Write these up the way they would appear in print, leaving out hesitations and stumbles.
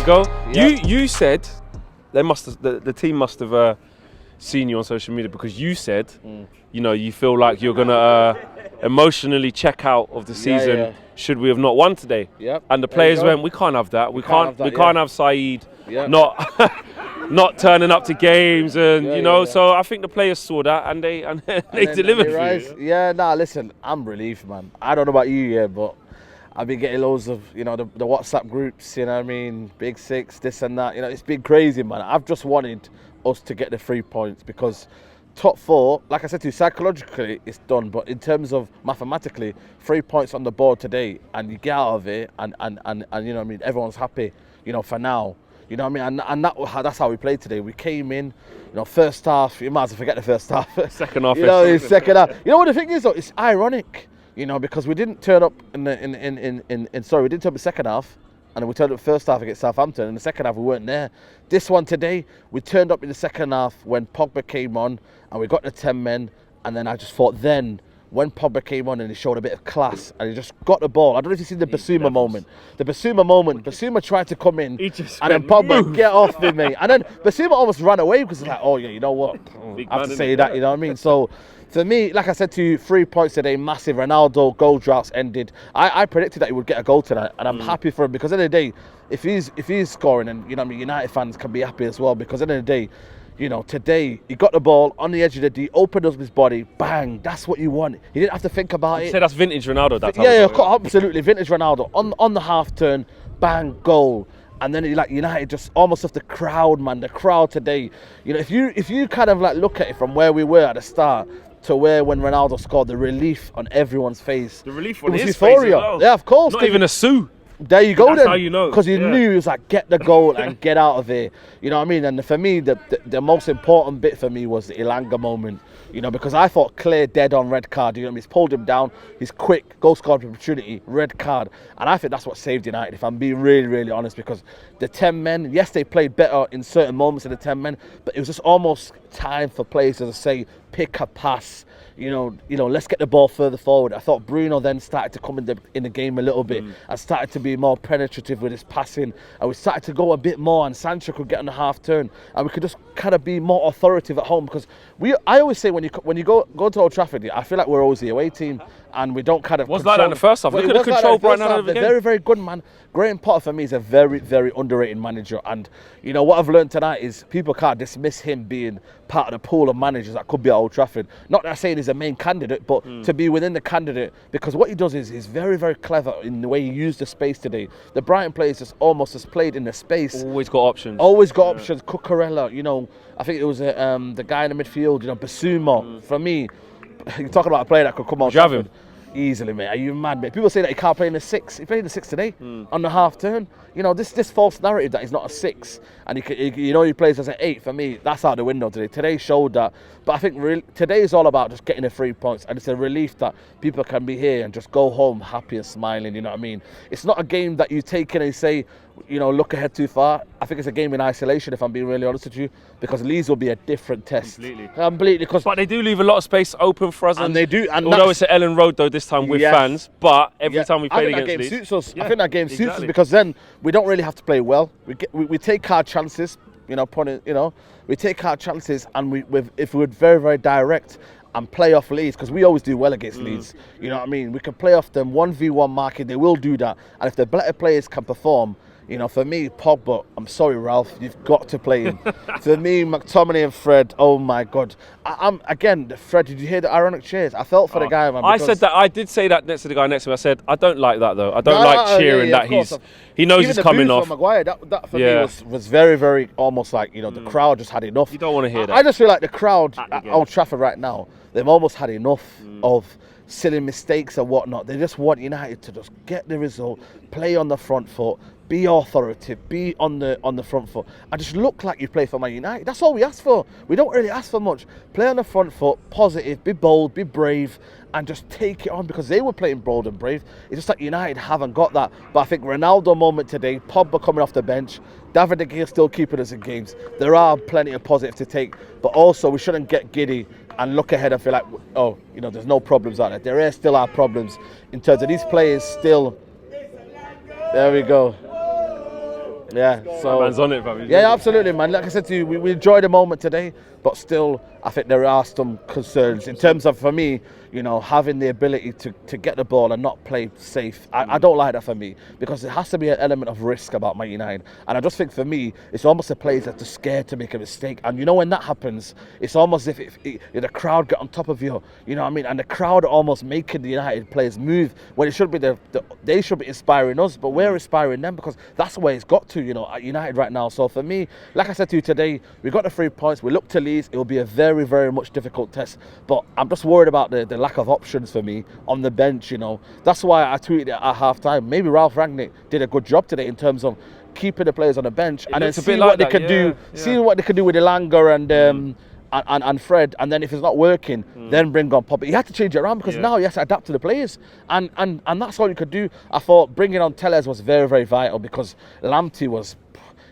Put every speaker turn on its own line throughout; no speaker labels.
you go.
Yep.
You said they must have, the team must have seen you on social media because you said you know you feel like you're gonna emotionally check out of the season should we have not won today.
Yep.
And the players went, we can't have that. We can't have Saeed not turning up to games and you know. So I think the players saw that and they delivered for you.
Yeah, nah, listen, I'm relieved, man. I don't know about you, but I've been getting loads of, you know, the WhatsApp groups, you know what I mean, Big Six, this and that. You know, it's been crazy, man. I've just wanted us to get the 3 points because top 4, like I said to you, psychologically it's done, but in terms of mathematically, 3 points on the board today and you get out of it and you know what I mean, everyone's happy, you know, for now. You know what I mean? And that's how we played today. We came in, you know, first half, you might as well forget the first half.
Second half.
You know, second half. You know what the thing is though? It's ironic, you know, because we didn't turn up we didn't turn up the second half, and then we turned up first half against Southampton. In the second half, we weren't there. This one today, we turned up in the second half when Pogba came on, and we got the 10 men. And then I just thought then, when Pogba came on and he showed a bit of class and he just got the ball. I don't know if you've seen the Basuma moment. The Basuma moment. Basuma tried to come in and then Pogba, get off me, mate. And then Basuma almost ran away because he's like, oh yeah, you know what? I have to say that, you know what I mean? So for me, like I said to you, 3 points today, massive. Ronaldo goal droughts ended. I predicted that he would get a goal tonight, and I'm happy for him because at the end of the day, if he's scoring, and you know what I mean, United fans can be happy as well because at the end of the day, you know, today he got the ball on the edge of the D, opened up his body, bang. That's what you want. He didn't have to think about it.
So that's vintage Ronaldo. That time
absolutely vintage Ronaldo. On the half turn, bang, goal. And then like United just almost off the crowd, man. The crowd today. You know, if you kind of like look at it from where we were at the start to where when Ronaldo scored, the relief on everyone's face.
The relief on
his
face
euphoria.
As well.
Yeah, of course.
Not even a sou.
There you go.
That's
then.
how you know.
Because he knew he was like, get the goal and get out of here. You know what I mean? And for me, the most important bit for me was the Elanga moment. You know, because I thought clear dead on red card. You know what I mean? He's pulled him down. He's quick. Goal scored opportunity. Red card. And I think that's what saved United, if I'm being really, really honest. Because the 10 men, yes, they played better in certain moments of the 10 men. But it was just almost time for players to say, pick a pass. You know, let's get the ball further forward. I thought Bruno then started to come in the game a little bit and started to be more penetrative with his passing. And we started to go a bit more, and Sancho could get on the half turn, and we could just kind of be more authoritative at home because I always say when you go to Old Trafford, I feel like we're always the away team and we don't kind of.
Was like that in the first half? We could have controlled Brighton out of the game.
Very, very good, man. Graham Potter for me is a very, very underrated manager, and you know what I've learned tonight is people can't dismiss him being part of the pool of managers that could be at Old Trafford. Not that I'm saying he's a main candidate, but to be within the candidate, because what he does is he's very, very clever in the way he used the space today. The Brighton players just almost has played in the space.
Always got options.
Options. Cucurella, you know, I think it was the guy in the midfield, you know, Basuma. For me, you're talking about a player that could come on.
Javin.
Easily, mate. Are you mad, mate? People say that he can't play in the 6. He played in the 6 today on the half turn. You know, this false narrative that he's not a 6 and he plays as an 8. For me, that's out the window today. Today showed that. But I think today is all about just getting the 3 points, and it's a relief that people can be here and just go home happy and smiling. You know what I mean? It's not a game that you take in and say, you know, look ahead too far. I think it's a game in isolation, if I'm being really honest with you, because Leeds will be a different test. Completely.
But they do leave a lot of space open for us.
And they do. And
although it's at Ellen Road, though, this time with fans, but every time we played against Leeds.
Suits us. I think that game suits us because then we don't really have to play well. We take our chances, you know, we take our chances, and if we're very, very direct and play off Leeds, because we always do well against Leeds, you know what I mean? We can play off them 1v1 marking, they will do that. And if the better players can perform, you know, for me, Pogba, I'm sorry, Ralph, you've got to play him. For me, McTominay and Fred, oh my God. Again, Fred, did you hear the ironic cheers? I felt for the guy, man.
I did say that next to the guy next to me. I said, I don't like that though. I don't like cheering that he knows he's coming off.
Maguire, that for me was very, very almost like, you know, the crowd just had enough.
You don't want to hear that.
I just feel like the crowd at Old Trafford right now, they've almost had enough of silly mistakes and whatnot. They just want United to just get the result, play on the front foot, be authoritative, be on the front foot, and just look like you play for Man United. That's all we ask for. We don't really ask for much. Play on the front foot, positive, be bold, be brave, and just take it on, because they were playing bold and brave. It's just like United haven't got that. But I think Ronaldo moment today, Pogba coming off the bench, David De Gea still keeping us in games. There are plenty of positives to take, but also we shouldn't get giddy and look ahead and feel like, oh, you know, there's no problems out there. There still are problems in terms of these players still. There we go. Yeah, so
man's on it, fam.
yeah, absolutely, man. Like I said to you, we enjoyed the moment today, but still, I think there are some concerns in terms of, for me, you know, having the ability to get the ball and not play safe. I don't like that for me, because it has to be an element of risk about Man United. And I just think for me, it's almost a players that are scared to make a mistake. And you know, when that happens, it's almost as if the crowd get on top of you. You know what I mean? And the crowd are almost making the United players move when it should be they should be inspiring us, but we're inspiring them, because that's where it's got to, you know, at United right now. So for me, like I said to you today, we got the 3 points. We look to Leeds. It will be a very, very much difficult test. But I'm just worried about the lack of options for me on the bench, you know. That's why I tweeted at half-time. Maybe Ralph Rangnick did a good job today in terms of keeping the players on the bench and then see what they can do. See what they can do with Elanga and Fred, and then if it's not working, then bring on Pogba. He had to change it around, because now he has to adapt to the players, and that's all you could do. I thought bringing on Tellez was very, very vital, because Lamptey was.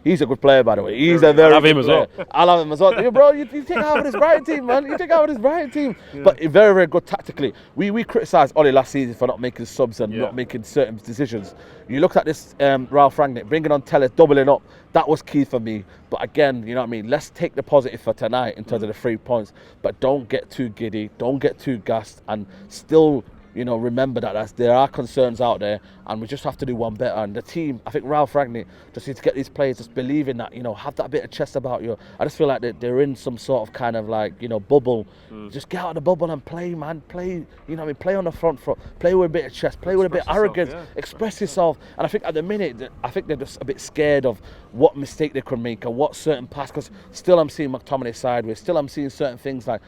He's a good player, by the way. He's a very good player. I love him as well. Yeah, bro, you take out with his Brighton team, man. You take out with his Brighton team. Yeah. But very, very good tactically. We criticised Ole last season for not making subs and not making certain decisions. You looked at this Ralph Rangnick, bringing on Tellez, doubling up. That was key for me. But again, you know what I mean? Let's take the positive for tonight in terms of the 3 points. But don't get too giddy. Don't get too gassed. And still, you know, remember that there are concerns out there, and we just have to do one better. And the team, I think Ralph Rangnick just needs to get these players just believing that, you know, have that bit of chest about you. I just feel like they're in some sort of kind of like, you know, bubble. Just get out of the bubble and play, man. Play, you know what I mean? Play on the front foot. Play with a bit of chest. Play with a bit of arrogance. Express yourself. And I think at the minute, I think they're just a bit scared of what mistake they could make and what certain pass. Because still I'm seeing McTominay sideways. Still I'm seeing certain things like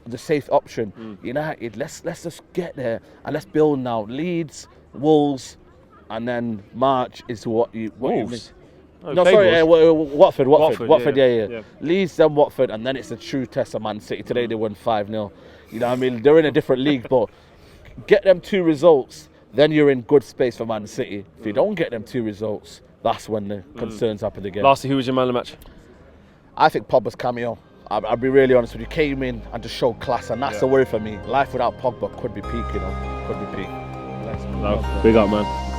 the safe option. United, let's just get there and let's build now. Leeds, Wolves, and then March is what you
Wolves.
Watford, yeah. Leeds, then Watford, and then it's a true test of Man City. Today they won 5-0. You know what I mean? They're in a different league, but get them 2 results, then you're in good space for Man City. If you don't get them 2 results, that's when the concerns happen again.
Lastly, who was your man of the match?
I think Pogba's cameo. I'll be really honest with you. Came in and just showed class, and that's the worry for me. Life without Pogba could be peak, you know. Could be peak.
Big up, man.